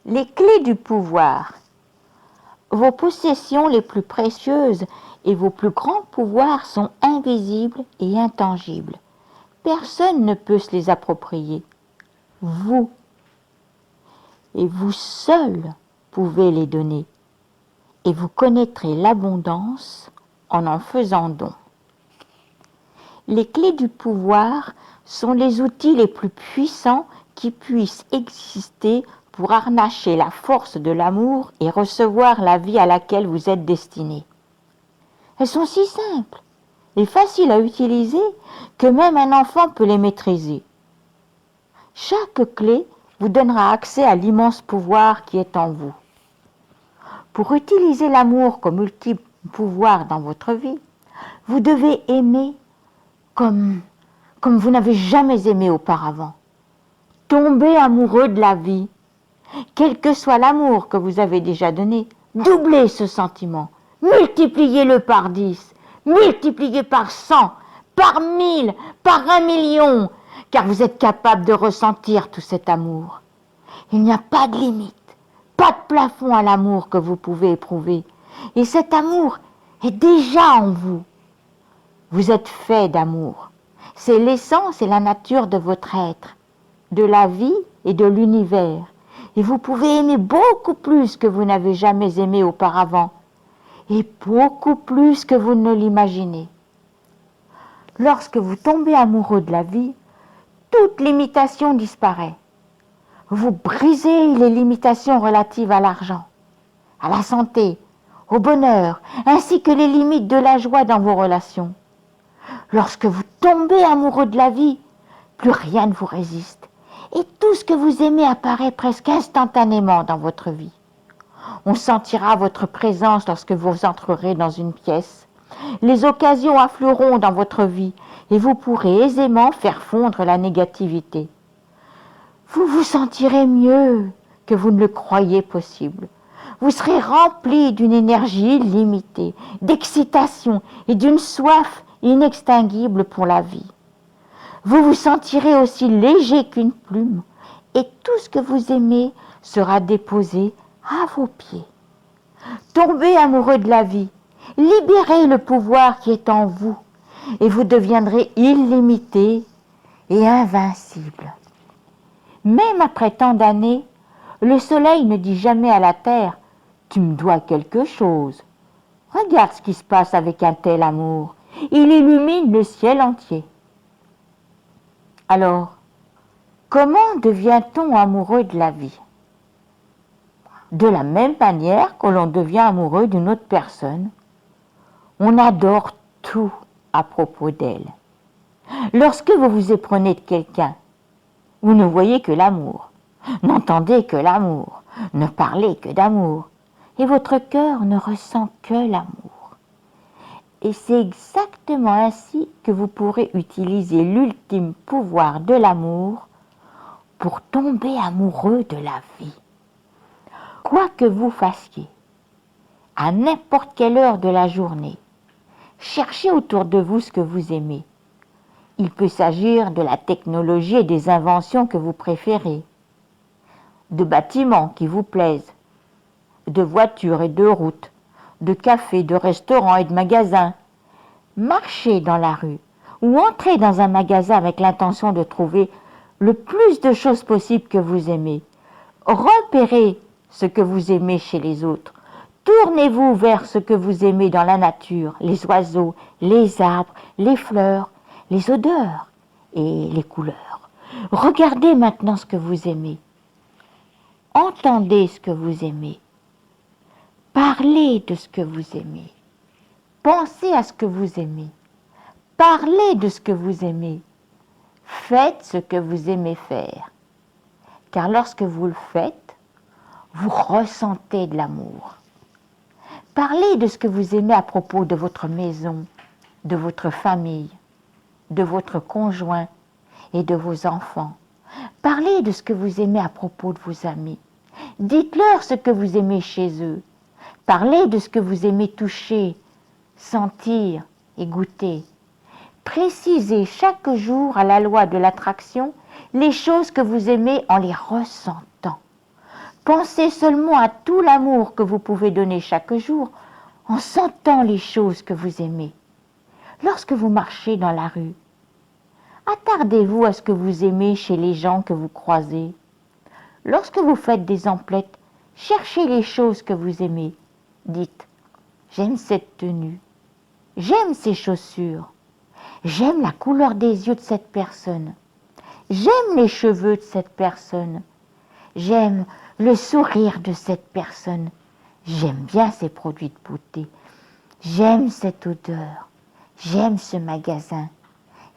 Les clés du pouvoir. Vos possessions les plus précieuses et vos plus grands pouvoirs sont invisibles et intangibles. Personne ne peut se les approprier. Vous, et vous seul, pouvez les donner. Et vous connaîtrez l'abondance en faisant don. Les clés du pouvoir sont les outils les plus puissants qui puissent exister pour harnacher la force de l'amour et recevoir la vie à laquelle vous êtes destiné. Elles sont si simples et faciles à utiliser que même un enfant peut les maîtriser. Chaque clé vous donnera accès à l'immense pouvoir qui est en vous. Pour utiliser l'amour comme ultime pouvoir dans votre vie, vous devez aimer comme vous n'avez jamais aimé auparavant. Tombez amoureux de la vie. Quel que soit l'amour que vous avez déjà donné, doublez ce sentiment. Multipliez-le par 10, multipliez par 100, par 1000, par 1 million, car vous êtes capable de ressentir tout cet amour. Il n'y a pas de limite, pas de plafond à l'amour que vous pouvez éprouver. Et cet amour est déjà en vous. Vous êtes fait d'amour. C'est l'essence et la nature de votre être, de la vie et de l'univers. Et vous pouvez aimer beaucoup plus que vous n'avez jamais aimé auparavant, et beaucoup plus que vous ne l'imaginez. Lorsque vous tombez amoureux de la vie, toute limitation disparaît. Vous brisez les limitations relatives à l'argent, à la santé, au bonheur, ainsi que les limites de la joie dans vos relations. Lorsque vous tombez amoureux de la vie, plus rien ne vous résiste. Et tout ce que vous aimez apparaît presque instantanément dans votre vie. On sentira votre présence lorsque vous entrerez dans une pièce. Les occasions afflueront dans votre vie et vous pourrez aisément faire fondre la négativité. Vous vous sentirez mieux que vous ne le croyez possible. Vous serez rempli d'une énergie illimitée, d'excitation et d'une soif inextinguible pour la vie. Vous vous sentirez aussi léger qu'une plume et tout ce que vous aimez sera déposé à vos pieds. Tombez amoureux de la vie, libérez le pouvoir qui est en vous et vous deviendrez illimité et invincible. Même après tant d'années, le soleil ne dit jamais à la terre « Tu me dois quelque chose ». Regarde ce qui se passe avec un tel amour. Il illumine le ciel entier. Alors, comment devient-on amoureux de la vie? De la même manière que l'on devient amoureux d'une autre personne. On adore tout à propos d'elle. Lorsque vous vous éprenez de quelqu'un, vous ne voyez que l'amour, n'entendez que l'amour, ne parlez que d'amour, et votre cœur ne ressent que l'amour. Et c'est exactement ainsi que vous pourrez utiliser l'ultime pouvoir de l'amour pour tomber amoureux de la vie. Quoi que vous fassiez, à n'importe quelle heure de la journée, cherchez autour de vous ce que vous aimez. Il peut s'agir de la technologie et des inventions que vous préférez, de bâtiments qui vous plaisent, de voitures et de routes, de cafés, de restaurants et de magasins. Marchez dans la rue ou entrez dans un magasin avec l'intention de trouver le plus de choses possibles que vous aimez. Repérez ce que vous aimez chez les autres. Tournez-vous vers ce que vous aimez dans la nature, les oiseaux, les arbres, les fleurs, les odeurs et les couleurs. Regardez maintenant ce que vous aimez. Entendez ce que vous aimez. Parlez de ce que vous aimez. Pensez à ce que vous aimez. Parlez de ce que vous aimez. Faites ce que vous aimez faire. Car lorsque vous le faites, vous ressentez de l'amour. Parlez de ce que vous aimez à propos de votre maison, de votre famille, de votre conjoint et de vos enfants. Parlez de ce que vous aimez à propos de vos amis. Dites-leur ce que vous aimez chez eux. Parlez de ce que vous aimez toucher, sentir et goûter. Précisez chaque jour à la loi de l'attraction les choses que vous aimez en les ressentant. Pensez seulement à tout l'amour que vous pouvez donner chaque jour en sentant les choses que vous aimez. Lorsque vous marchez dans la rue, attardez-vous à ce que vous aimez chez les gens que vous croisez. Lorsque vous faites des emplettes, cherchez les choses que vous aimez. Dites, j'aime cette tenue, j'aime ces chaussures, j'aime la couleur des yeux de cette personne, j'aime les cheveux de cette personne, j'aime le sourire de cette personne, j'aime bien ces produits de beauté, j'aime cette odeur, j'aime ce magasin,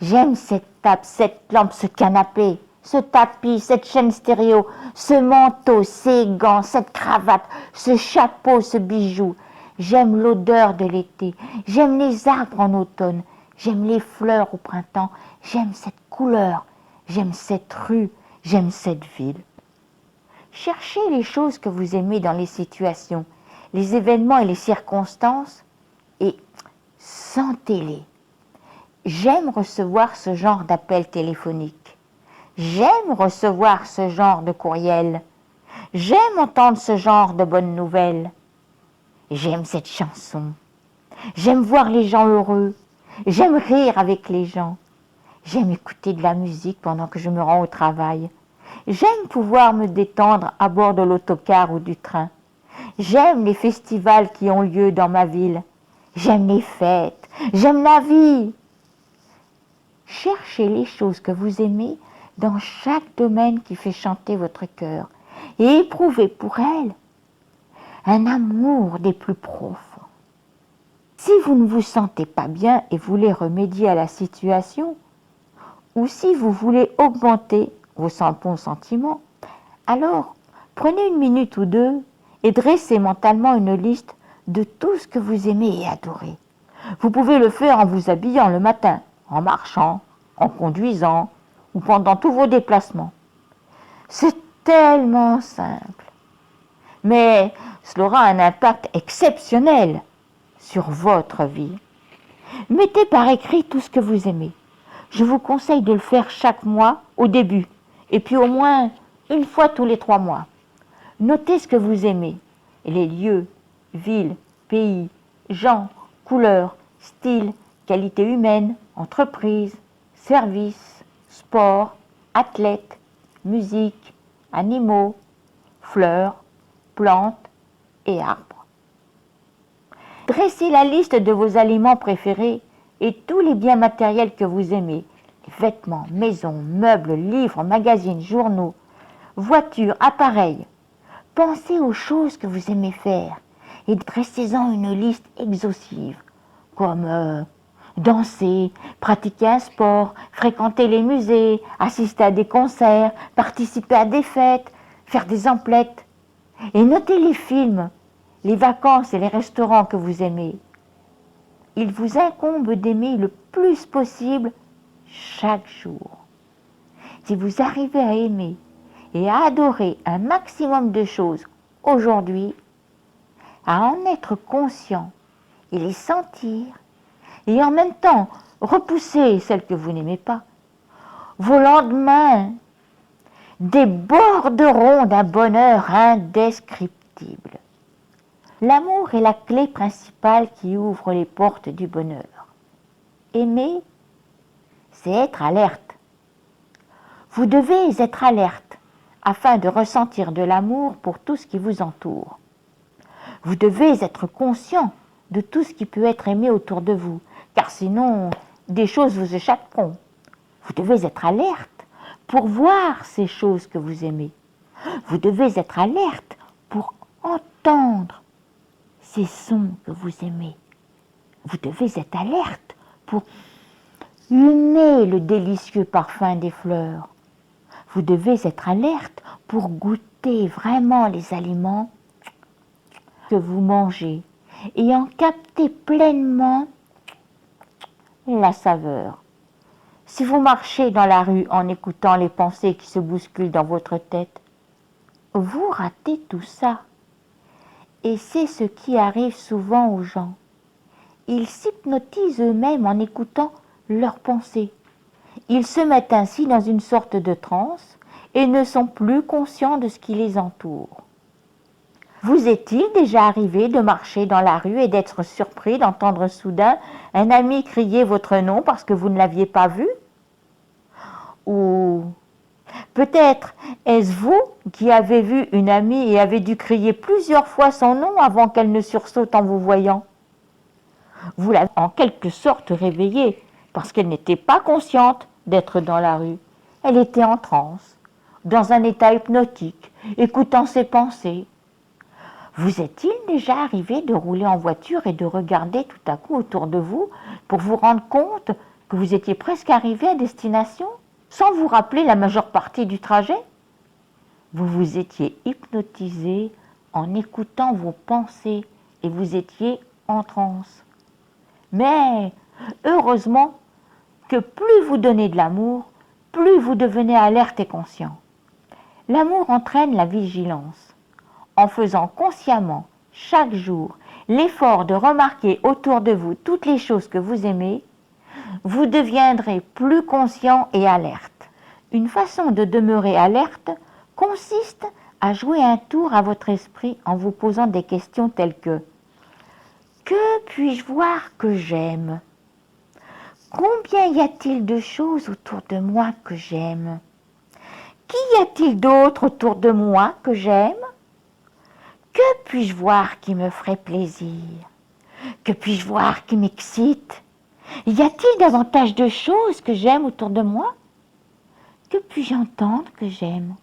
j'aime cette table, cette lampe, ce canapé, ce tapis, cette chaîne stéréo, ce manteau, ces gants, cette cravate, ce chapeau, ce bijou. J'aime l'odeur de l'été, j'aime les arbres en automne, j'aime les fleurs au printemps, j'aime cette couleur, j'aime cette rue, j'aime cette ville. Cherchez les choses que vous aimez dans les situations, les événements et les circonstances et sentez-les. J'aime recevoir ce genre d'appel téléphonique. J'aime recevoir ce genre de courriel. J'aime entendre ce genre de bonnes nouvelles. J'aime cette chanson. J'aime voir les gens heureux. J'aime rire avec les gens. J'aime écouter de la musique pendant que je me rends au travail. J'aime pouvoir me détendre à bord de l'autocar ou du train. J'aime les festivals qui ont lieu dans ma ville. J'aime les fêtes. J'aime la vie. Cherchez les choses que vous aimez dans chaque domaine qui fait chanter votre cœur et éprouvez pour elles un amour des plus profonds. Si vous ne vous sentez pas bien et voulez remédier à la situation, ou si vous voulez augmenter vos bons sentiments, alors prenez une minute ou deux et dressez mentalement une liste de tout ce que vous aimez et adorez. Vous pouvez le faire en vous habillant le matin, en marchant, en conduisant ou pendant tous vos déplacements. C'est tellement simple, mais cela aura un impact exceptionnel sur votre vie. Mettez par écrit tout ce que vous aimez. Je vous conseille de le faire chaque mois au début, et puis au moins une fois tous les 3 mois. Notez ce que vous aimez, les lieux, villes, pays, gens, couleurs, styles, qualités humaines, entreprises, services, sport, athlètes, musique, animaux, fleurs, plantes et arbres. Dressez la liste de vos aliments préférés et tous les biens matériels que vous aimez, les vêtements, maisons, meubles, livres, magazines, journaux, voitures, appareils. Pensez aux choses que vous aimez faire et dressez-en une liste exhaustive, comme danser, pratiquer un sport, fréquenter les musées, assister à des concerts, participer à des fêtes, faire des emplettes. Et notez les films, les vacances et les restaurants que vous aimez. Il vous incombe d'aimer le plus possible chaque jour. Si vous arrivez à aimer et à adorer un maximum de choses aujourd'hui, à en être conscient et les sentir, et en même temps repousser celles que vous n'aimez pas, vos lendemains déborderont d'un bonheur indescriptible. L'amour est la clé principale qui ouvre les portes du bonheur. Aimer, c'est être alerte. Vous devez être alerte afin de ressentir de l'amour pour tout ce qui vous entoure. Vous devez être conscient de tout ce qui peut être aimé autour de vous, car sinon, des choses vous échapperont. Vous devez être alerte pour voir ces choses que vous aimez. Vous devez être alerte pour entendre ces sons que vous aimez. Vous devez être alerte pour humer le délicieux parfum des fleurs. Vous devez être alerte pour goûter vraiment les aliments que vous mangez et en capter pleinement la saveur. Si vous marchez dans la rue en écoutant les pensées qui se bousculent dans votre tête, vous ratez tout ça. Et c'est ce qui arrive souvent aux gens. Ils s'hypnotisent eux-mêmes en écoutant leurs pensées. Ils se mettent ainsi dans une sorte de transe et ne sont plus conscients de ce qui les entoure. Vous est-il déjà arrivé de marcher dans la rue et d'être surpris d'entendre soudain un ami crier votre nom parce que vous ne l'aviez pas vu? Ou peut-être est-ce vous qui avez vu une amie et avez dû crier plusieurs fois son nom avant qu'elle ne sursaute en vous voyant? Vous l'avez en quelque sorte réveillée parce qu'elle n'était pas consciente d'être dans la rue. Elle était en transe, dans un état hypnotique, écoutant ses pensées. Vous est-il déjà arrivé de rouler en voiture et de regarder tout à coup autour de vous pour vous rendre compte que vous étiez presque arrivé à destination, sans vous rappeler la majeure partie du trajet? Vous vous étiez hypnotisé en écoutant vos pensées et vous étiez en transe. Mais heureusement que plus vous donnez de l'amour, plus vous devenez alerte et conscient. L'amour entraîne la vigilance. En faisant consciemment, chaque jour, l'effort de remarquer autour de vous toutes les choses que vous aimez, vous deviendrez plus conscient et alerte. Une façon de demeurer alerte consiste à jouer un tour à votre esprit en vous posant des questions telles que: que puis-je voir que j'aime? Combien y a-t-il de choses autour de moi que j'aime? Qu'y a-t-il d'autre autour de moi que j'aime? Que puis-je voir qui me ferait plaisir? Que puis-je voir qui m'excite? Y a-t-il davantage de choses que j'aime autour de moi? Que puis-je entendre que j'aime?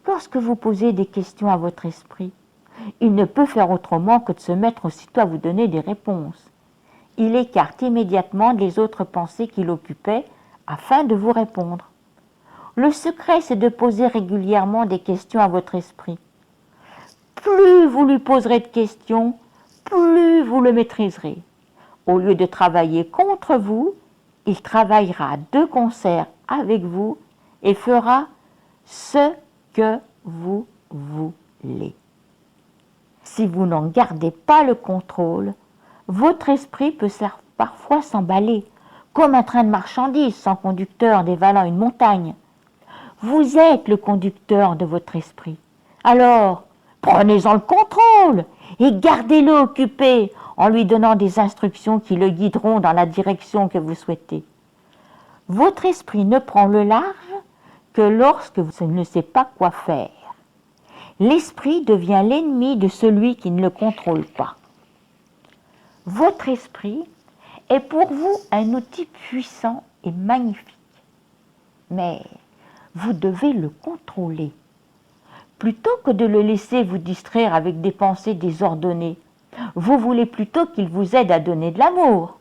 Lorsque vous posez des questions à votre esprit, il ne peut faire autrement que de se mettre aussitôt à vous donner des réponses. Il écarte immédiatement les autres pensées qui l'occupaient afin de vous répondre. Le secret, c'est de poser régulièrement des questions à votre esprit. Plus vous lui poserez de questions, plus vous le maîtriserez. Au lieu de travailler contre vous, il travaillera de concert avec vous et fera ce que vous voulez. Si vous n'en gardez pas le contrôle, votre esprit peut parfois s'emballer, comme un train de marchandises sans conducteur dévalant une montagne. Vous êtes le conducteur de votre esprit. Alors, prenez-en le contrôle et gardez-le occupé en lui donnant des instructions qui le guideront dans la direction que vous souhaitez. Votre esprit ne prend le large que lorsque vous ne savez pas quoi faire. L'esprit devient l'ennemi de celui qui ne le contrôle pas. Votre esprit est pour vous un outil puissant et magnifique. Mais vous devez le contrôler. Plutôt que de le laisser vous distraire avec des pensées désordonnées, vous voulez plutôt qu'il vous aide à donner de l'amour.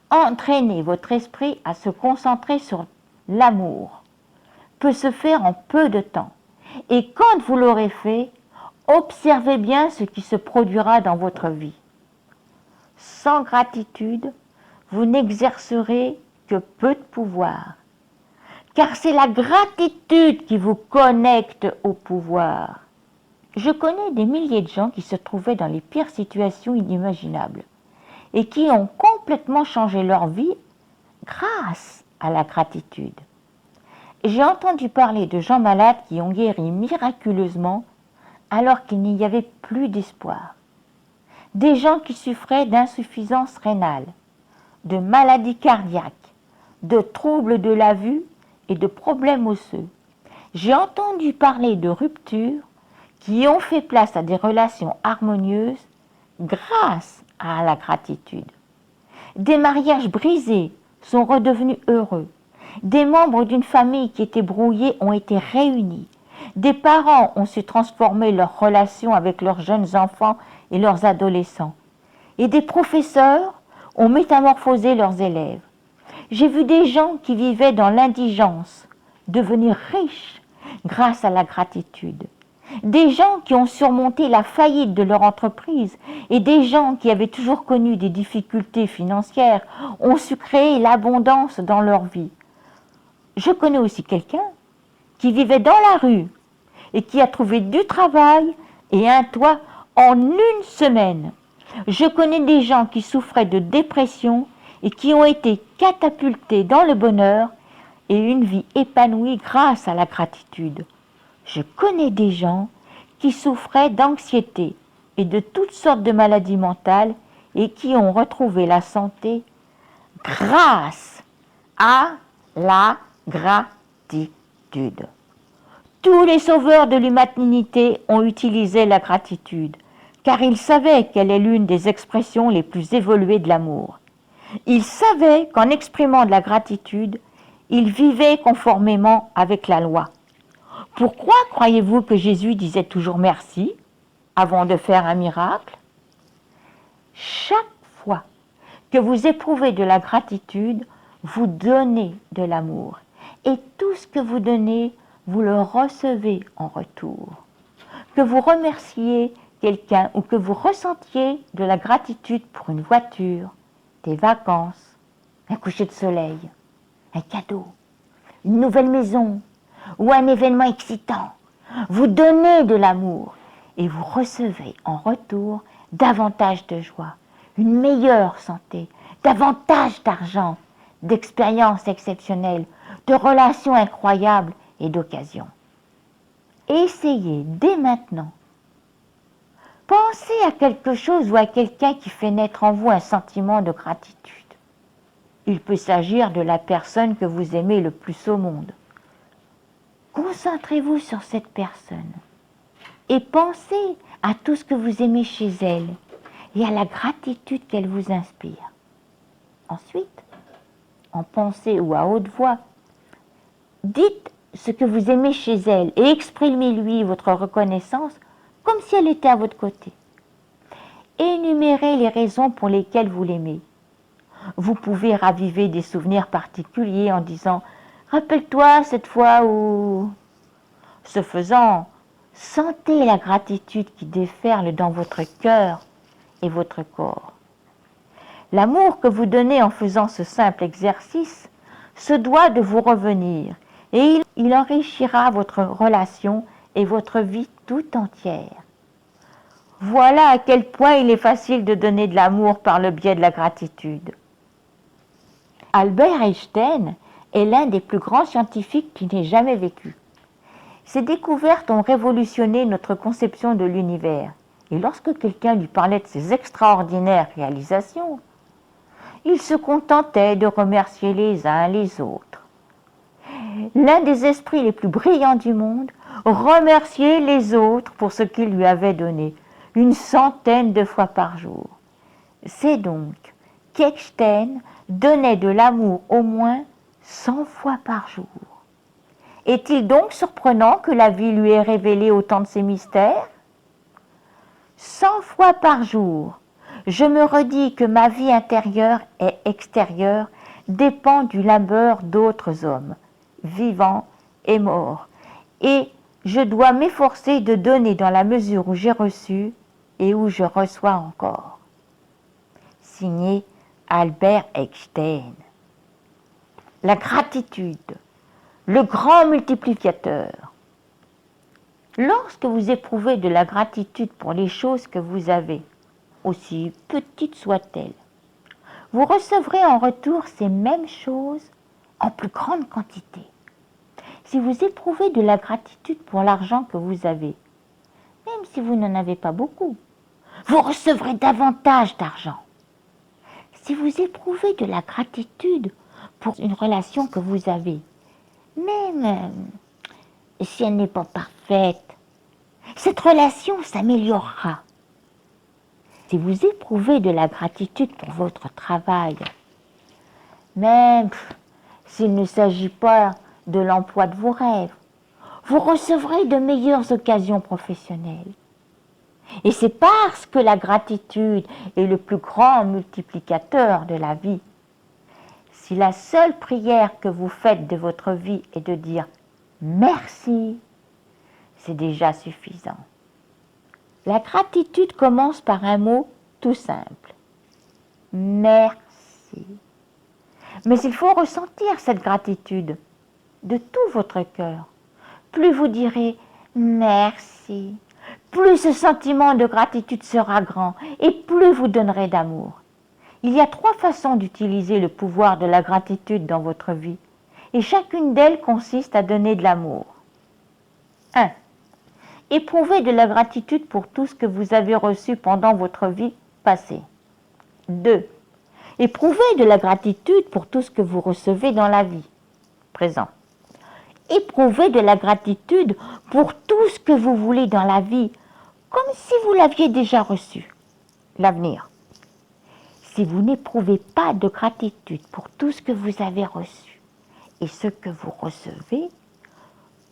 Entraîner votre esprit à se concentrer sur l'amour peut se faire en peu de temps. Et quand vous l'aurez fait, observez bien ce qui se produira dans votre vie. Sans gratitude, vous n'exercerez que peu de pouvoir. Car c'est la gratitude qui vous connecte au pouvoir. Je connais des milliers de gens qui se trouvaient dans les pires situations inimaginables et qui ont complètement changé leur vie grâce à la gratitude. J'ai entendu parler de gens malades qui ont guéri miraculeusement alors qu'il n'y avait plus d'espoir. Des gens qui souffraient d'insuffisance rénale, de maladies cardiaques, de troubles de la vue et de problèmes osseux. J'ai entendu parler de ruptures qui ont fait place à des relations harmonieuses grâce à la gratitude. Des mariages brisés sont redevenus heureux. Des membres d'une famille qui était brouillée ont été réunis. Des parents ont su transformer leurs relations avec leurs jeunes enfants et leurs adolescents. Et des professeurs ont métamorphosé leurs élèves. J'ai vu des gens qui vivaient dans l'indigence devenir riches grâce à la gratitude. Des gens qui ont surmonté la faillite de leur entreprise et des gens qui avaient toujours connu des difficultés financières ont su créer l'abondance dans leur vie. Je connais aussi quelqu'un qui vivait dans la rue et qui a trouvé du travail et un toit en une semaine. Je connais des gens qui souffraient de dépression et qui ont été catapultés dans le bonheur et une vie épanouie grâce à la gratitude. Je connais des gens qui souffraient d'anxiété et de toutes sortes de maladies mentales et qui ont retrouvé la santé grâce à la gratitude. Tous les sauveurs de l'humanité ont utilisé la gratitude, car ils savaient qu'elle est l'une des expressions les plus évoluées de l'amour. Ils savaient qu'en exprimant de la gratitude, ils vivaient conformément avec la loi. Pourquoi croyez-vous que Jésus disait toujours merci avant de faire un miracle? Chaque fois que vous éprouvez de la gratitude, vous donnez de l'amour. Et tout ce que vous donnez, vous le recevez en retour. Que vous remerciez quelqu'un ou que vous ressentiez de la gratitude pour une voiture, des vacances, un coucher de soleil, un cadeau, une nouvelle maison ou un événement excitant. Vous donnez de l'amour et vous recevez en retour davantage de joie, une meilleure santé, davantage d'argent, d'expériences exceptionnelles, de relations incroyables et d'occasions. Essayez dès maintenant. Pensez à quelque chose ou à quelqu'un qui fait naître en vous un sentiment de gratitude. Il peut s'agir de la personne que vous aimez le plus au monde. Concentrez-vous sur cette personne et pensez à tout ce que vous aimez chez elle et à la gratitude qu'elle vous inspire. Ensuite, en pensée ou à haute voix, dites ce que vous aimez chez elle et exprimez-lui votre reconnaissance comme si elle était à votre côté. Énumérez les raisons pour lesquelles vous l'aimez. Vous pouvez raviver des souvenirs particuliers en disant « Rappelle-toi cette fois où… » Ce faisant, sentez la gratitude qui déferle dans votre cœur et votre corps. L'amour que vous donnez en faisant ce simple exercice se doit de vous revenir et il enrichira votre relation et votre vie tout entière. Voilà à quel point il est facile de donner de l'amour par le biais de la gratitude. Albert Einstein est l'un des plus grands scientifiques qui n'ait jamais vécu. Ses découvertes ont révolutionné notre conception de l'univers. Et lorsque quelqu'un lui parlait de ses extraordinaires réalisations, il se contentait de remercier les uns les autres. L'un des esprits les plus brillants du monde remerciait les autres pour ce qu'ils lui avaient donné, une centaine de fois par jour. C'est donc qu'Einstein donnait de l'amour au moins 100 fois par jour. Est-il donc surprenant que la vie lui ait révélé autant de ses mystères? 100 fois par jour, je me redis que ma vie intérieure et extérieure dépend du labeur d'autres hommes, vivants et morts, et je dois m'efforcer de donner dans la mesure où j'ai reçu et où je reçois encore. Signé Albert Einstein. La gratitude, le grand multiplicateur. Lorsque vous éprouvez de la gratitude pour les choses que vous avez, aussi petites soient-elles, vous recevrez en retour ces mêmes choses en plus grande quantité. Si vous éprouvez de la gratitude pour l'argent que vous avez, même si vous n'en avez pas beaucoup, vous recevrez davantage d'argent. Si vous éprouvez de la gratitude pour une relation que vous avez, même si elle n'est pas parfaite, cette relation s'améliorera. Si vous éprouvez de la gratitude pour votre travail, même s'il ne s'agit pas de l'emploi de vos rêves, vous recevrez de meilleures occasions professionnelles. Et c'est parce que la gratitude est le plus grand multiplicateur de la vie. Si la seule prière que vous faites de votre vie est de dire « merci », c'est déjà suffisant. La gratitude commence par un mot tout simple. Merci. Mais il faut ressentir cette gratitude de tout votre cœur. Plus vous direz merci, plus ce sentiment de gratitude sera grand et plus vous donnerez d'amour. Il y a 3 façons d'utiliser le pouvoir de la gratitude dans votre vie et chacune d'elles consiste à donner de l'amour. 1. Éprouvez de la gratitude pour tout ce que vous avez reçu pendant votre vie passée. 2. Éprouvez de la gratitude pour tout ce que vous recevez dans la vie présent. Éprouvez de la gratitude pour tout ce que vous voulez dans la vie, comme si vous l'aviez déjà reçu. L'avenir. Si vous n'éprouvez pas de gratitude pour tout ce que vous avez reçu et ce que vous recevez,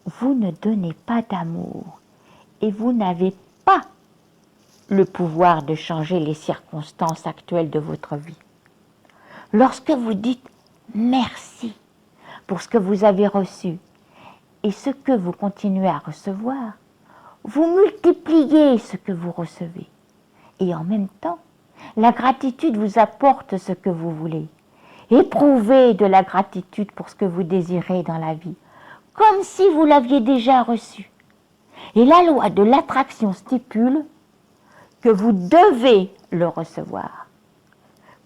vous ne donnez pas d'amour et vous n'avez pas le pouvoir de changer les circonstances actuelles de votre vie. Lorsque vous dites merci pour ce que vous avez reçu et ce que vous continuez à recevoir, vous multipliez ce que vous recevez. Et en même temps, la gratitude vous apporte ce que vous voulez. Éprouvez de la gratitude pour ce que vous désirez dans la vie, comme si vous l'aviez déjà reçu. Et la loi de l'attraction stipule que vous devez le recevoir.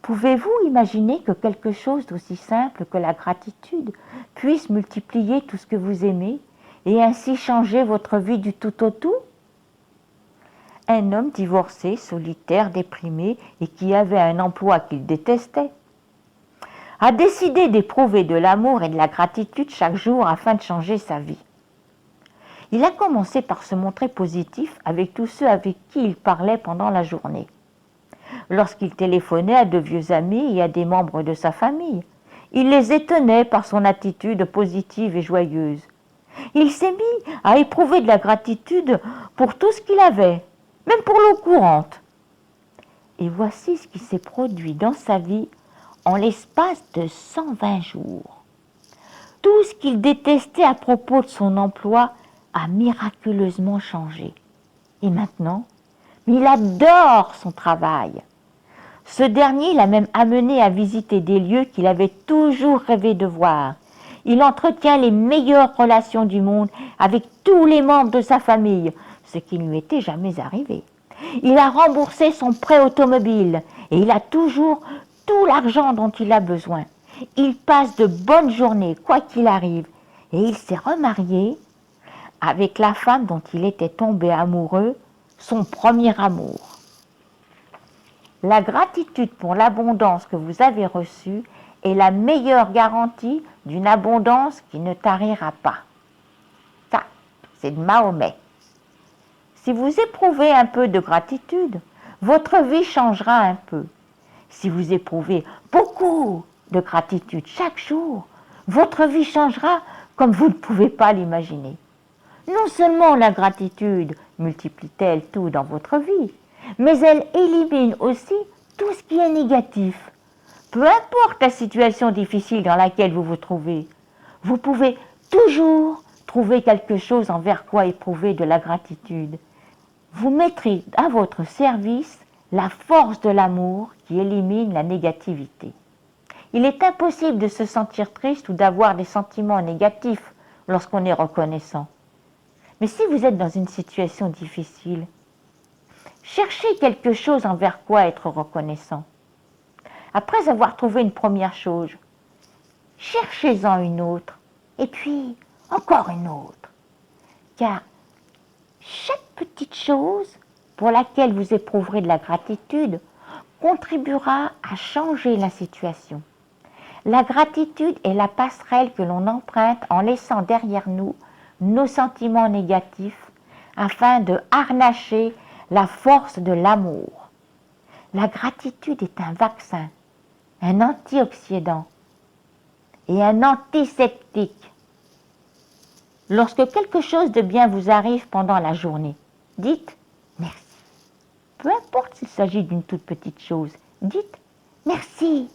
Pouvez-vous imaginer que quelque chose d'aussi simple que la gratitude puisse multiplier tout ce que vous aimez et ainsi changer votre vie du tout au tout? Un homme divorcé, solitaire, déprimé et qui avait un emploi qu'il détestait, a décidé d'éprouver de l'amour et de la gratitude chaque jour afin de changer sa vie. Il a commencé par se montrer positif avec tous ceux avec qui il parlait pendant la journée. Lorsqu'il téléphonait à de vieux amis et à des membres de sa famille, il les étonnait par son attitude positive et joyeuse. Il s'est mis à éprouver de la gratitude pour tout ce qu'il avait, même pour l'eau courante. Et voici ce qui s'est produit dans sa vie en l'espace de 120 jours. Tout ce qu'il détestait à propos de son emploi a miraculeusement changé. Et maintenant, il adore son travail. Ce dernier l'a même amené à visiter des lieux qu'il avait toujours rêvé de voir. Il entretient les meilleures relations du monde avec tous les membres de sa famille, ce qui ne lui était jamais arrivé. Il a remboursé son prêt automobile et il a toujours tout l'argent dont il a besoin. Il passe de bonnes journées, quoi qu'il arrive, et il s'est remarié avec la femme dont il était tombé amoureux, son premier amour. La gratitude pour l'abondance que vous avez reçue est la meilleure garantie d'une abondance qui ne tarira pas. Ça, c'est de Mahomet. Si vous éprouvez un peu de gratitude, votre vie changera un peu. Si vous éprouvez beaucoup de gratitude chaque jour, votre vie changera comme vous ne pouvez pas l'imaginer. Non seulement la gratitude multiplie-t-elle tout dans votre vie, mais elle élimine aussi tout ce qui est négatif. Peu importe la situation difficile dans laquelle vous vous trouvez, vous pouvez toujours trouver quelque chose envers quoi éprouver de la gratitude. Vous mettrez à votre service la force de l'amour qui élimine la négativité. Il est impossible de se sentir triste ou d'avoir des sentiments négatifs lorsqu'on est reconnaissant. Mais si vous êtes dans une situation difficile, cherchez quelque chose envers quoi être reconnaissant. Après avoir trouvé une première chose, cherchez-en une autre, et puis encore une autre. Car chaque petite chose pour laquelle vous éprouverez de la gratitude contribuera à changer la situation. La gratitude est la passerelle que l'on emprunte en laissant derrière nous nos sentiments négatifs afin de harnacher la force de l'amour. La gratitude est un vaccin, un antioxydant et un antiseptique. Lorsque quelque chose de bien vous arrive pendant la journée, dites merci. Peu importe s'il s'agit d'une toute petite chose, dites merci.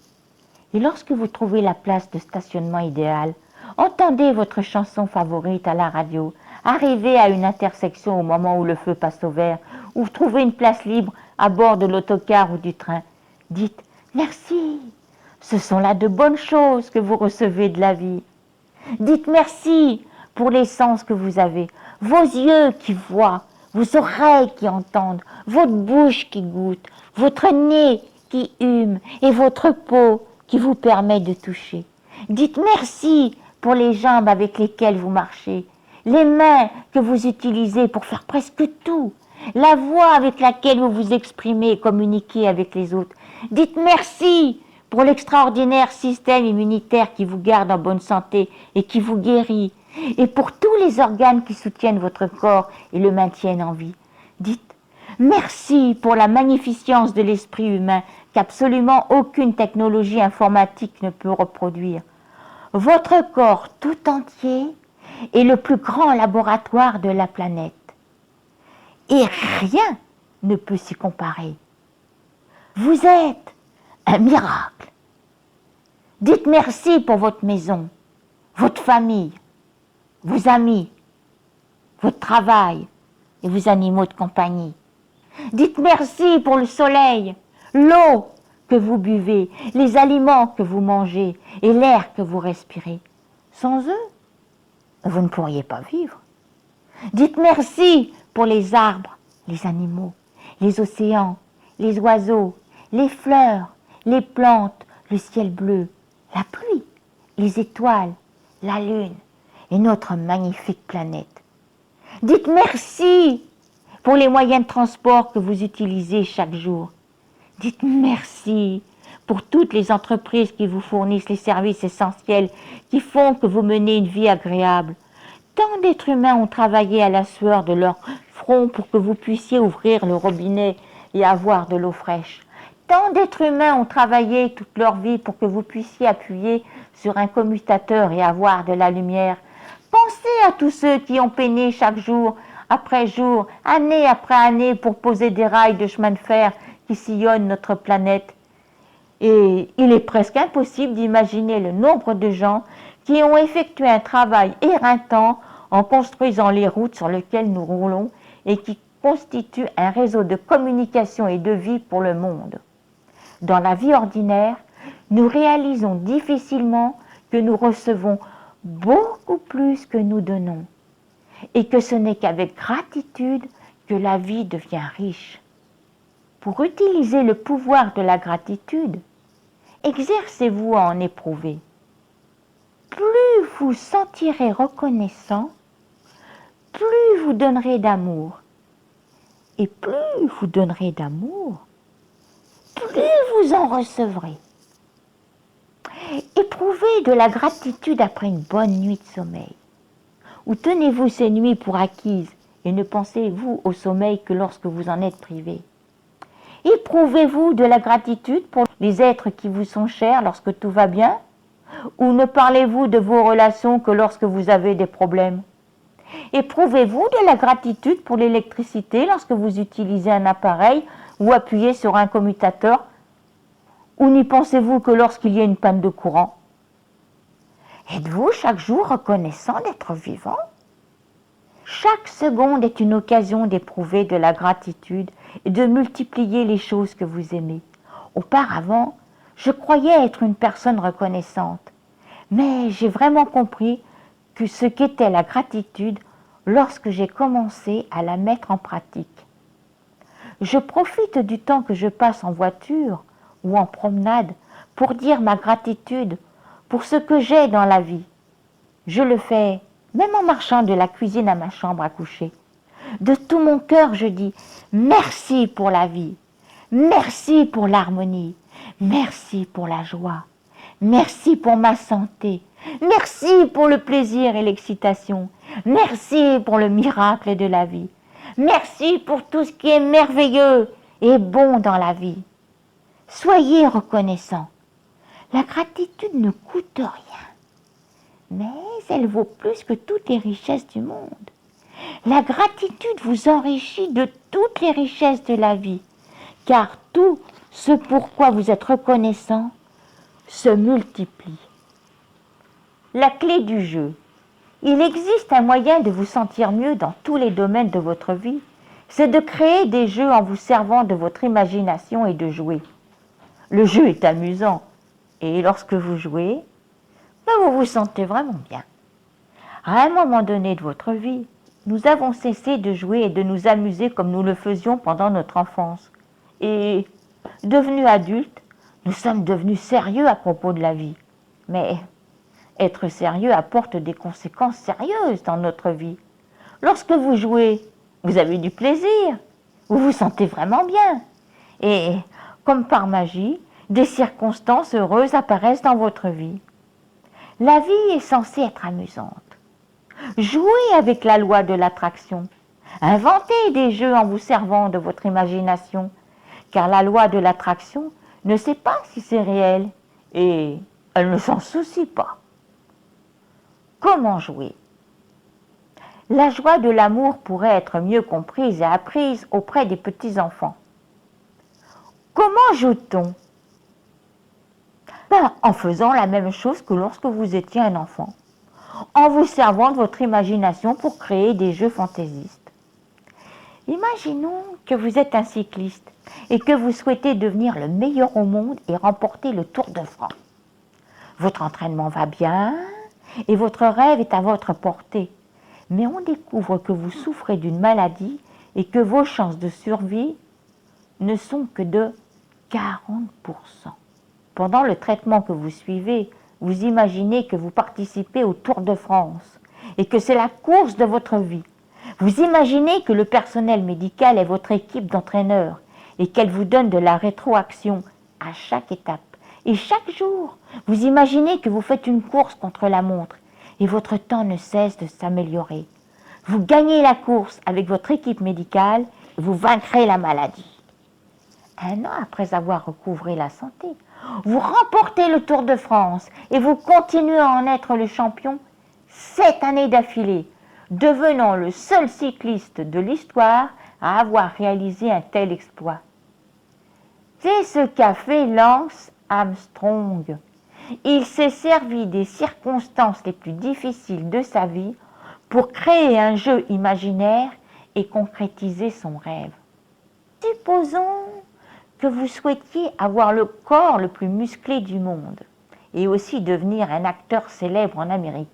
Et lorsque vous trouvez la place de stationnement idéale, entendez votre chanson favorite à la radio, arrivez à une intersection au moment où le feu passe au vert, ou trouvez une place libre à bord de l'autocar ou du train. Dites merci. Ce sont là de bonnes choses que vous recevez de la vie. Dites merci pour les sens que vous avez, vos yeux qui voient, vos oreilles qui entendent, votre bouche qui goûte, votre nez qui hume et votre peau qui vous permet de toucher. Dites merci pour les jambes avec lesquelles vous marchez, les mains que vous utilisez pour faire presque tout, la voix avec laquelle vous vous exprimez et communiquez avec les autres. Dites merci pour l'extraordinaire système immunitaire qui vous garde en bonne santé et qui vous guérit, et pour tous les organes qui soutiennent votre corps et le maintiennent en vie. Dites merci pour la magnificence de l'esprit humain qu'absolument aucune technologie informatique ne peut reproduire. Votre corps tout entier est le plus grand laboratoire de la planète. Et rien ne peut s'y comparer. Vous êtes un miracle. Dites merci pour votre maison, votre famille, vos amis, votre travail et vos animaux de compagnie. Dites merci pour le soleil, l'eau que vous buvez, les aliments que vous mangez et l'air que vous respirez. Sans eux, vous ne pourriez pas vivre. Dites merci pour les arbres, les animaux, les océans, les oiseaux, les fleurs, les plantes, le ciel bleu, la pluie, les étoiles, la lune et notre magnifique planète. Dites merci pour les moyens de transport que vous utilisez chaque jour. Dites merci pour toutes les entreprises qui vous fournissent les services essentiels qui font que vous menez une vie agréable. Tant d'êtres humains ont travaillé à la sueur de leur front pour que vous puissiez ouvrir le robinet et avoir de l'eau fraîche. Tant d'êtres humains ont travaillé toute leur vie pour que vous puissiez appuyer sur un commutateur et avoir de la lumière. Pensez à tous ceux qui ont peiné chaque jour après jour, année après année, pour poser des rails de chemin de fer qui sillonnent notre planète. Et il est presque impossible d'imaginer le nombre de gens qui ont effectué un travail éreintant en construisant les routes sur lesquelles nous roulons et qui constituent un réseau de communication et de vie pour le monde. Dans la vie ordinaire, nous réalisons difficilement que nous recevons beaucoup plus que nous donnons et que ce n'est qu'avec gratitude que la vie devient riche. Pour utiliser le pouvoir de la gratitude, exercez-vous à en éprouver. Plus vous sentirez reconnaissant, plus vous donnerez d'amour. Et plus vous donnerez d'amour, plus vous en recevrez. Éprouvez de la gratitude après une bonne nuit de sommeil. Ou tenez-vous ces nuits pour acquises et ne pensez-vous au sommeil que lorsque vous en êtes privé. Éprouvez-vous de la gratitude pour les êtres qui vous sont chers lorsque tout va bien? Ou ne parlez-vous de vos relations que lorsque vous avez des problèmes? Éprouvez-vous de la gratitude pour l'électricité lorsque vous utilisez un appareil ou appuyez sur un commutateur? Ou n'y pensez-vous que lorsqu'il y a une panne de courant? Êtes-vous chaque jour reconnaissant d'être vivant? Chaque seconde est une occasion d'éprouver de la gratitude et de multiplier les choses que vous aimez. Auparavant, je croyais être une personne reconnaissante, mais j'ai vraiment compris que ce qu'était la gratitude lorsque j'ai commencé à la mettre en pratique. Je profite du temps que je passe en voiture ou en promenade pour dire ma gratitude pour ce que j'ai dans la vie. Je le fais même en marchant de la cuisine à ma chambre à coucher. De tout mon cœur, je dis merci pour la vie, merci pour l'harmonie, merci pour la joie, merci pour ma santé, merci pour le plaisir et l'excitation, merci pour le miracle de la vie, merci pour tout ce qui est merveilleux et bon dans la vie. Soyez reconnaissants. La gratitude ne coûte rien, mais elle vaut plus que toutes les richesses du monde. La gratitude vous enrichit de toutes les richesses de la vie, car tout ce pourquoi vous êtes reconnaissant se multiplie. La clé du jeu. Il existe un moyen de vous sentir mieux dans tous les domaines de votre vie, c'est de créer des jeux en vous servant de votre imagination et de jouer. Le jeu est amusant, et lorsque vous jouez, vous vous sentez vraiment bien. À un moment donné de votre vie, nous avons cessé de jouer et de nous amuser comme nous le faisions pendant notre enfance. Et, devenus adultes, nous sommes devenus sérieux à propos de la vie. Mais Être sérieux apporte des conséquences sérieuses dans notre vie. Lorsque vous jouez, vous avez du plaisir, vous vous sentez vraiment bien. Et comme par magie, des circonstances heureuses apparaissent dans votre vie. La vie est censée être amusante. Jouez avec la loi de l'attraction. Inventez des jeux en vous servant de votre imagination, car la loi de l'attraction ne sait pas si c'est réel et elle ne s'en soucie pas. Comment jouer? La joie de l'amour pourrait être mieux comprise et apprise auprès des petits-enfants. Comment joue-t-on? En faisant la même chose que lorsque vous étiez un enfant, en vous servant de votre imagination pour créer des jeux fantaisistes. Imaginons que vous êtes un cycliste et que vous souhaitez devenir le meilleur au monde et remporter le Tour de France. Votre entraînement va bien et votre rêve est à votre portée. Mais on découvre que vous souffrez d'une maladie et que vos chances de survie ne sont que de 40%. Pendant le traitement que vous suivez, vous imaginez que vous participez au Tour de France et que c'est la course de votre vie. Vous imaginez que le personnel médical est votre équipe d'entraîneurs et qu'elle vous donne de la rétroaction à chaque étape. Et chaque jour, vous imaginez que vous faites une course contre la montre et votre temps ne cesse de s'améliorer. Vous gagnez la course avec votre équipe médicale et vous vaincrez la maladie. 1 an après avoir recouvré la santé, vous remportez le Tour de France et vous continuez à en être le champion 7 années d'affilée, devenant le seul cycliste de l'histoire à avoir réalisé un tel exploit. C'est ce qu'a fait Lance Armstrong. Il s'est servi des circonstances les plus difficiles de sa vie pour créer un jeu imaginaire et concrétiser son rêve. Supposons que vous souhaitiez avoir le corps le plus musclé du monde et aussi devenir un acteur célèbre en Amérique.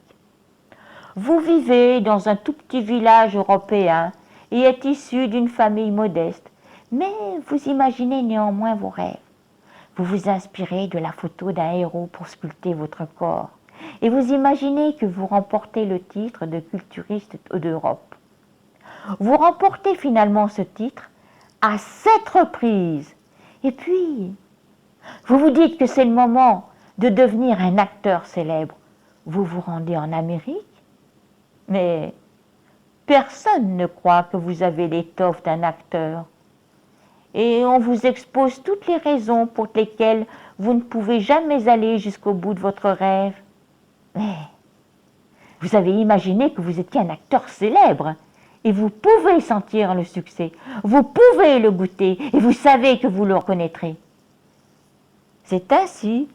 Vous vivez dans un tout petit village européen et êtes issu d'une famille modeste, mais vous imaginez néanmoins vos rêves. Vous vous inspirez de la photo d'un héros pour sculpter votre corps et vous imaginez que vous remportez le titre de culturiste d'Europe. Vous remportez finalement ce titre à 7 reprises. Et puis, vous vous dites que c'est le moment de devenir un acteur célèbre. Vous vous rendez en Amérique, mais personne ne croit que vous avez l'étoffe d'un acteur. Et on vous expose toutes les raisons pour lesquelles vous ne pouvez jamais aller jusqu'au bout de votre rêve. Mais vous avez imaginé que vous étiez un acteur célèbre. Et vous pouvez sentir le succès, vous pouvez le goûter et vous savez que vous le reconnaîtrez. C'est ainsi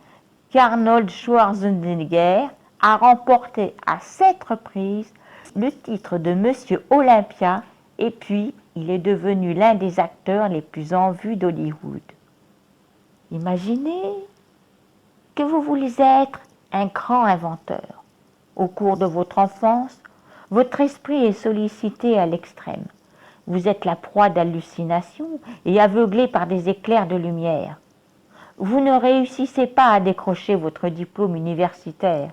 qu'Arnold Schwarzenegger a remporté à 7 reprises le titre de Monsieur Olympia et puis il est devenu l'un des acteurs les plus en vue d'Hollywood. Imaginez que vous voulez être un grand inventeur. Au cours de votre enfance, votre esprit est sollicité à l'extrême. Vous êtes la proie d'hallucinations et aveuglé par des éclairs de lumière. Vous ne réussissez pas à décrocher votre diplôme universitaire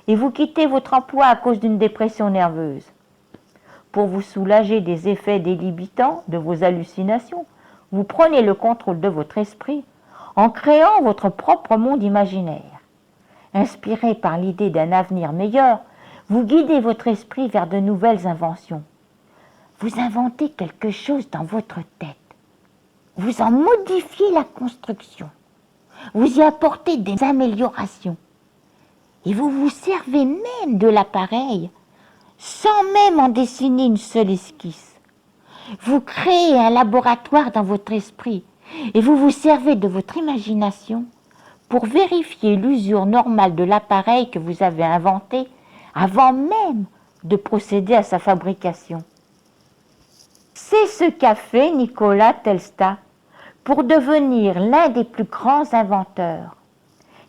et vous quittez votre emploi à cause d'une dépression nerveuse. Pour vous soulager des effets délibitants de vos hallucinations, vous prenez le contrôle de votre esprit en créant votre propre monde imaginaire. Inspiré par l'idée d'un avenir meilleur, vous guidez votre esprit vers de nouvelles inventions. Vous inventez quelque chose dans votre tête. Vous en modifiez la construction. Vous y apportez des améliorations. Et vous vous servez même de l'appareil sans même en dessiner une seule esquisse. Vous créez un laboratoire dans votre esprit et vous vous servez de votre imagination pour vérifier l'usure normale de l'appareil que vous avez inventé avant même de procéder à sa fabrication. C'est ce qu'a fait Nikola Tesla pour devenir l'un des plus grands inventeurs,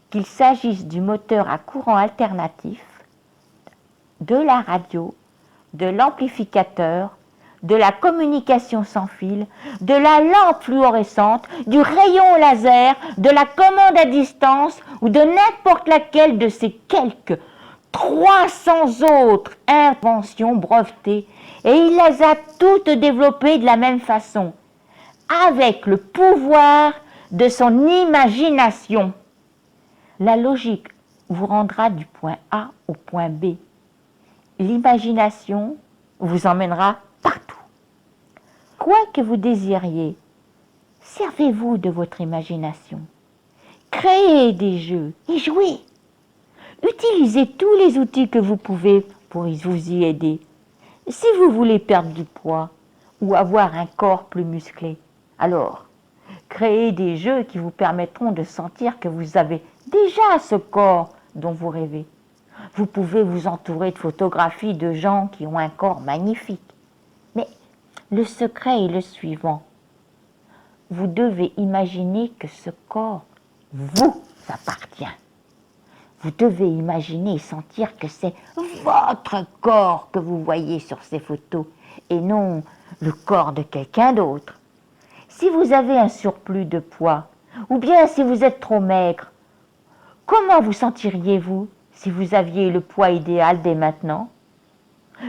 qu'il s'agisse du moteur à courant alternatif, de la radio, de l'amplificateur, de la communication sans fil, de la lampe fluorescente, du rayon laser, de la commande à distance ou de n'importe laquelle de ces quelques 300 autres inventions brevetées, et il les a toutes développées de la même façon, avec le pouvoir de son imagination. La logique vous rendra du point A au point B. L'imagination vous emmènera partout. Quoi que vous désiriez, servez-vous de votre imagination. Créez des jeux et jouez. Utilisez tous les outils que vous pouvez pour vous y aider. Si vous voulez perdre du poids ou avoir un corps plus musclé, alors créez des jeux qui vous permettront de sentir que vous avez déjà ce corps dont vous rêvez. Vous pouvez vous entourer de photographies de gens qui ont un corps magnifique. Mais le secret est le suivant. Vous devez imaginer que ce corps vous appartient. Vous devez imaginer et sentir que c'est votre corps que vous voyez sur ces photos et non le corps de quelqu'un d'autre. Si vous avez un surplus de poids ou bien si vous êtes trop maigre, comment vous sentiriez-vous si vous aviez le poids idéal dès maintenant?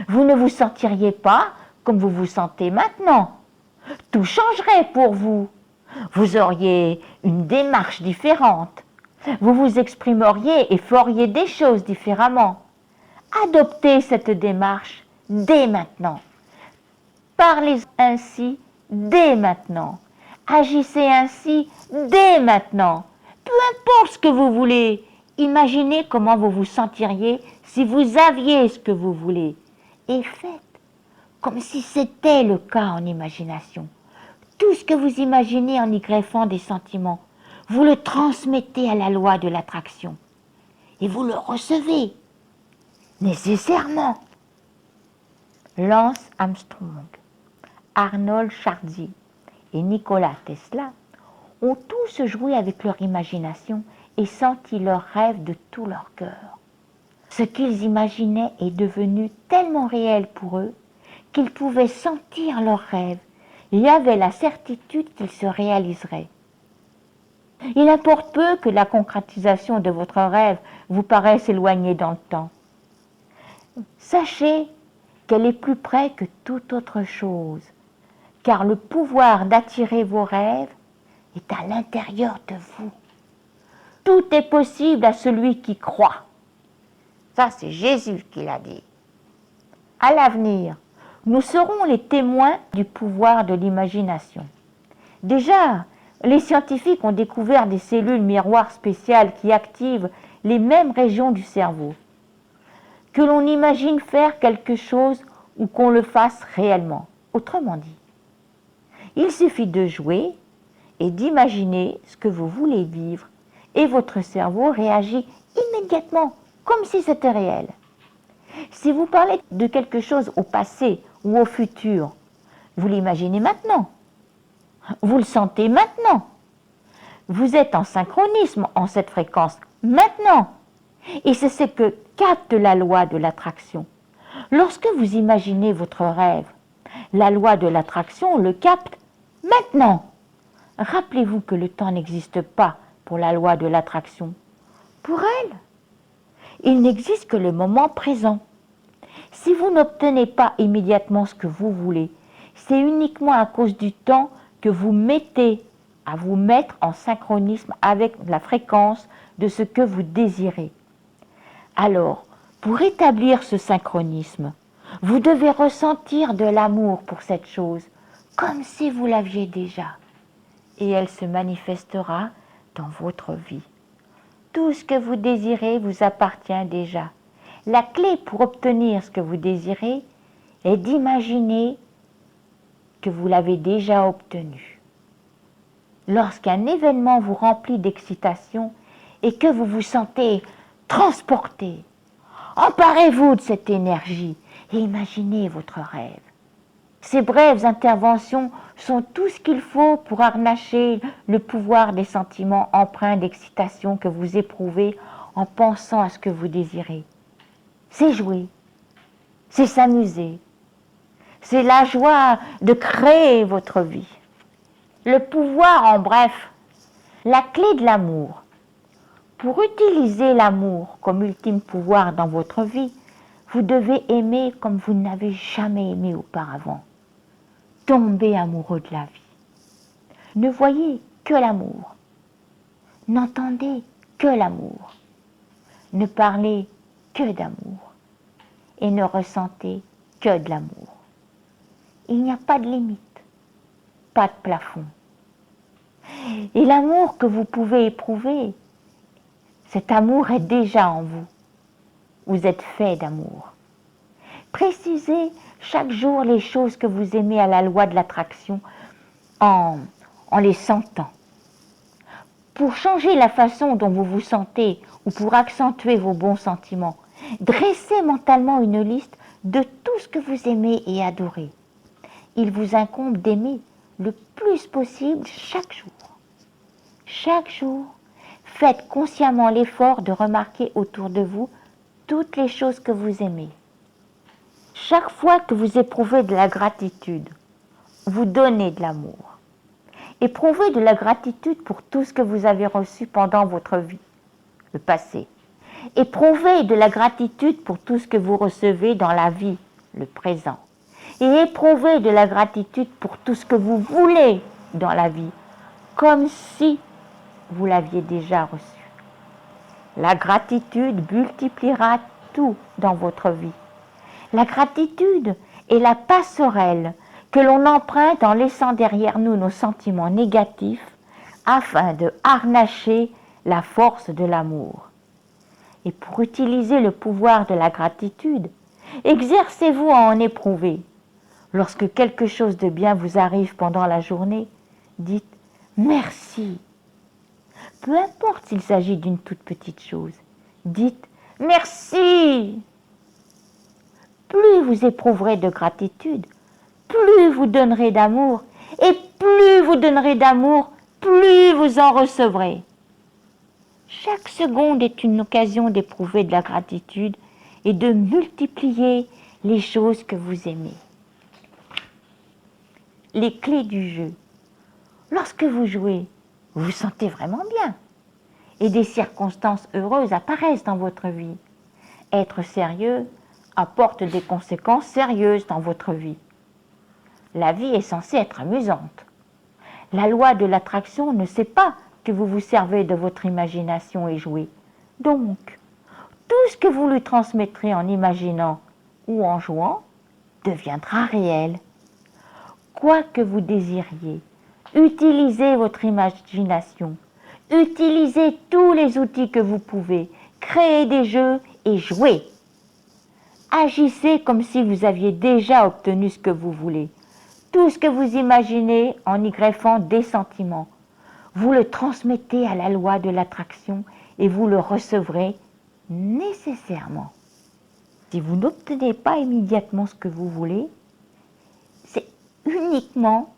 Vous ne vous sentiriez pas comme vous vous sentez maintenant. Tout changerait pour vous. Vous auriez une démarche différente. Vous vous exprimeriez et feriez des choses différemment. Adoptez cette démarche dès maintenant. Parlez ainsi dès maintenant. Agissez ainsi dès maintenant. Peu importe ce que vous voulez. Imaginez comment vous vous sentiriez si vous aviez ce que vous voulez. Et faites comme si c'était le cas en imagination. Tout ce que vous imaginez en y greffant des sentiments, vous le transmettez à la loi de l'attraction. Et vous le recevez, nécessairement. Lance Armstrong, Arnold Chartier et Nikola Tesla ont tous joué avec leur imagination et senti leurs rêves de tout leur cœur. Ce qu'ils imaginaient est devenu tellement réel pour eux qu'ils pouvaient sentir leurs rêves et avaient la certitude qu'ils se réaliseraient. Il importe peu que la concrétisation de votre rêve vous paraisse éloignée dans le temps. Sachez qu'elle est plus près que toute autre chose, car le pouvoir d'attirer vos rêves est à l'intérieur de vous. Tout est possible à celui qui croit. Ça, c'est Jésus qui l'a dit. À l'avenir, nous serons les témoins du pouvoir de l'imagination. Déjà, les scientifiques ont découvert des cellules miroirs spéciales qui activent les mêmes régions du cerveau. Que l'on imagine faire quelque chose ou qu'on le fasse réellement. Autrement dit, il suffit de jouer et d'imaginer ce que vous voulez vivre et votre cerveau réagit immédiatement, comme si c'était réel. Si vous parlez de quelque chose au passé ou au futur, vous l'imaginez maintenant. Vous le sentez maintenant. Vous êtes en synchronisme en cette fréquence maintenant. Et c'est ce que capte la loi de l'attraction. Lorsque vous imaginez votre rêve, la loi de l'attraction le capte maintenant. Rappelez-vous que le temps n'existe pas pour la loi de l'attraction. Pour elle, il n'existe que le moment présent. Si vous n'obtenez pas immédiatement ce que vous voulez, c'est uniquement à cause du temps que vous mettez à vous mettre en synchronisme avec la fréquence de ce que vous désirez. Alors, pour établir ce synchronisme, vous devez ressentir de l'amour pour cette chose, comme si vous l'aviez déjà, et elle se manifestera dans votre vie. Tout ce que vous désirez vous appartient déjà. La clé pour obtenir ce que vous désirez est d'imaginer que vous l'avez déjà obtenu. Lorsqu'un événement vous remplit d'excitation et que vous vous sentez transporté, emparez-vous de cette énergie et imaginez votre rêve. Ces brèves interventions sont tout ce qu'il faut pour harnacher le pouvoir des sentiments empreints d'excitation que vous éprouvez en pensant à ce que vous désirez. C'est jouer, c'est s'amuser, C'est la joie de créer votre vie. Le pouvoir, en bref, la clé de l'amour. Pour utiliser l'amour comme ultime pouvoir dans votre vie, vous devez aimer comme vous n'avez jamais aimé auparavant. Tombez amoureux de la vie. Ne voyez que l'amour. N'entendez que l'amour. Ne parlez que d'amour. Et ne ressentez que de l'amour. Il n'y a pas de limite, pas de plafond. Et l'amour que vous pouvez éprouver, cet amour est déjà en vous. Vous êtes fait d'amour. Précisez chaque jour les choses que vous aimez à la loi de l'attraction en les sentant. Pour changer la façon dont vous vous sentez ou pour accentuer vos bons sentiments, dressez mentalement une liste de tout ce que vous aimez et adorez. Il vous incombe d'aimer le plus possible chaque jour. Chaque jour, faites consciemment l'effort de remarquer autour de vous toutes les choses que vous aimez. Chaque fois que vous éprouvez de la gratitude, vous donnez de l'amour. Éprouvez de la gratitude pour tout ce que vous avez reçu pendant votre vie, le passé. Éprouvez de la gratitude pour tout ce que vous recevez dans la vie, le présent. Et éprouvez de la gratitude pour tout ce que vous voulez dans la vie, comme si vous l'aviez déjà reçu. La gratitude multipliera tout dans votre vie. La gratitude est la passerelle que l'on emprunte en laissant derrière nous nos sentiments négatifs afin de harnacher la force de l'amour. Et pour utiliser le pouvoir de la gratitude, exercez-vous à en éprouver. Lorsque quelque chose de bien vous arrive pendant la journée, dites « merci ». Peu importe s'il s'agit d'une toute petite chose, dites « merci ». Plus vous éprouverez de gratitude, plus vous donnerez d'amour, et plus vous donnerez d'amour, plus vous en recevrez. Chaque seconde est une occasion d'éprouver de la gratitude et de multiplier les choses que vous aimez. Les clés du jeu. Lorsque vous jouez, vous vous sentez vraiment bien et des circonstances heureuses apparaissent dans votre vie. Être sérieux apporte des conséquences sérieuses dans votre vie. La vie est censée être amusante. La loi de l'attraction ne sait pas que vous vous servez de votre imagination et jouez. Donc, tout ce que vous lui transmettrez en imaginant ou en jouant deviendra réel. Quoi que vous désiriez, utilisez votre imagination. Utilisez tous les outils que vous pouvez. Créez des jeux et jouez. Agissez comme si vous aviez déjà obtenu ce que vous voulez. Tout ce que vous imaginez en y greffant des sentiments. Vous le transmettez à la loi de l'attraction et vous le recevrez nécessairement. Si vous n'obtenez pas immédiatement ce que vous voulez, c'est uniquement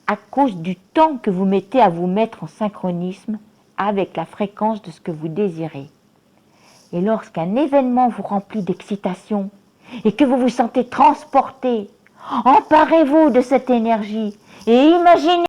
à cause du temps que vous mettez à vous mettre en synchronisme avec la fréquence de ce que vous désirez. Et lorsqu'un événement vous remplit d'excitation et que vous vous sentez transporté, emparez-vous de cette énergie et imaginez